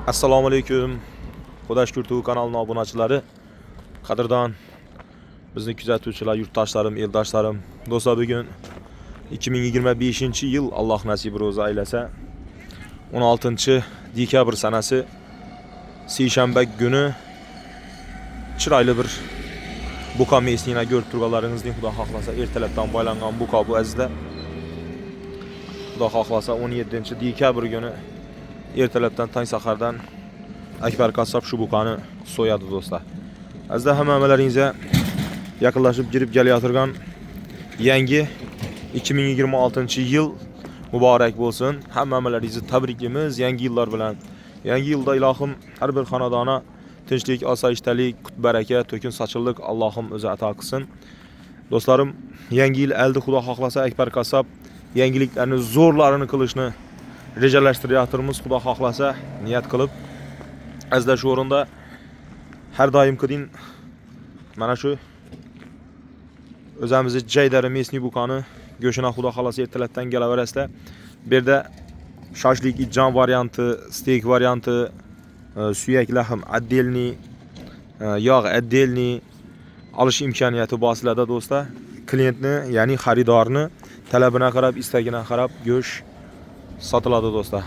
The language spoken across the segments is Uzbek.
Assalomu alaykum. Xudo shukr TV kanalining obunachilari, qadrdon bizni kuzatuvchilar, yurtdoshlarim, eldoshlarim. Do'stlar, bugun 2025-yil Alloh nasib ro'za aylasa 16-dekabr sanasi seshanba kuni chiroyli bir buqa mesnina ko'rib turganlaringizning xudo xohlasa ertalabdan boylangan buqa bu azizlar. Xudo xohlasa 17-dekabr kuni ertalabdan tong sahardan Akbar Qassob shu buqani so'yadi do'stlar. Azizlar, hammalaringizga yaqinlashib girib kelayotgan yangi 2026-yil muborak bo'lsin. Hammalaringizni tabriklaymiz yangi yillar bilan. Yangi yilda ilohim har bir xonadona tinchlik, osoyishtalik, qut baraka, to'kin sochillik Allohim o'zi ato qilsin. Do'stlarim, yangi yil aldi xudo xohlasa Akbar Qassob yangiliklarni zo'rlarini qilishni rejalashtiryapmiz. Xudo xohlasa niyat qilib azizlar, shu o'rinda har doimgidek mana shu o'zimizni jaydari mesni buqani go'shini xudo xohlasa ertalabdan kelaverasizlar. Bu yerda shoshlik ijjon varianti, steak varianti, suyak lahm отдельный, yog' отдельный olish imkoniyati boslarda do'stlar. Klientni, ya'ni xaridorni talabina qarab, istagina qarab go'sht sotiladi do'stlar.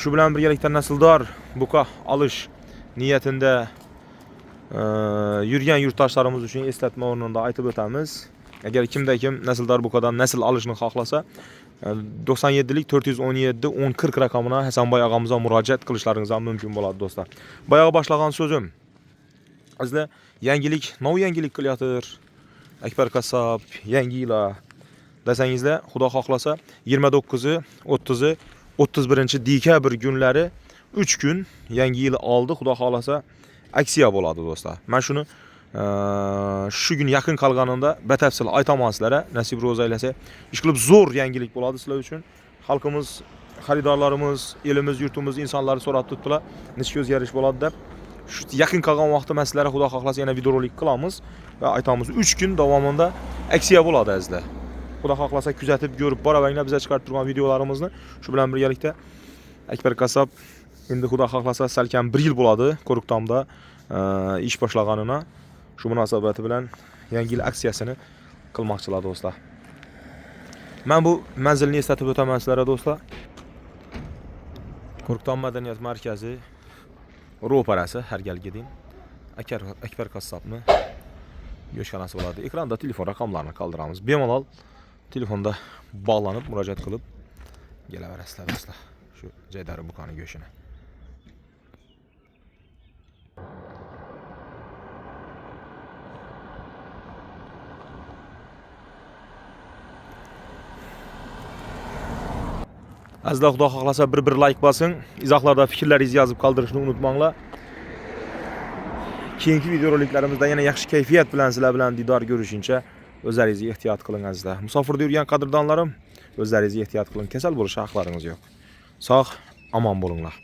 Shu bilan birgalikda nasldor buqa olish niyatida yurgan yurtdoshlarimiz uchun eslatma o'rnida aytib o'tamiz. Agar kimda kim nasldor buqadan nasl olishni xohlasa 97lik 417 1040 raqamina Hasanboy og'amizga murojaat qilishlaringiz mumkin bo'ladi do'stlar. Boyag'i boshlagan so'zim. Azizlar, yangilik, nov yangilik qilyaptir. Akbar Qassob yangi yil desangizlar, xudo xohlasa 29, 30, 31-dekabr kunlari 3 kun yangi yil oldi xudo xohlasa aksiya bo'ladi do'stlar. Men shuni shu kun yaqin qolganimda batafsil aytaman sizlarga. Nasib ro'za aylasa, ish qilib zo'r yangilik bo'ladi sizlar uchun. Xalqimiz, xaridorlarimiz, elimiz, yurtimiz insonlari so'rab turibdilar, nechta o'zgarish bo'ladi deb. Shu yaqin qolgan vaqtda men sizlarga xudo xohlasa yana videorolik qilamiz va aytamiz. 3 kun davomida aksiya bo'ladi azizlar. Xudo xohlasa kuzatib ko'rib boravanglar, bizga chiqarib turgan videolarimizni. Shu bilan birgalikda Akbar Qassob endi xudo xohlasa salkam 1 yil bo'ladi Qo'riqtomda ish boshlaganina. Shu munosabati bilan yangi yil aksiyasini qilmoqchilar do'stlar. Men bu manzilni eslatib o'taman sizlarga do'stlar. Qo'riqtom madaniyat markazi ro'parasi har galgidin Akbar Qassobni go'shxonasi bo'ladi. Ekranda telefon raqamlarini qoldiramiz. Bemalol telefonda bog'lanib murojaat qilib kelaverasizlar do'stlar. Shu jaydari buqani go'shini. Azizlar, xudo xohlasa bir like bosing, izohlarda fikrlaringizni yozib qoldirishni unutmanglar. Keyingi videoroliklarimizda yana yaxshi kayfiyat bilan sizlar bilan didor ko'rishguncha o'zlaringizni ehtiyot qiling azizlar. Musofirda yurgan qadrdonlarim, o'zlaringizni ehtiyot qiling. Kasal bo'lish haqlaringiz yo'q. Sog', omon bo'linglar.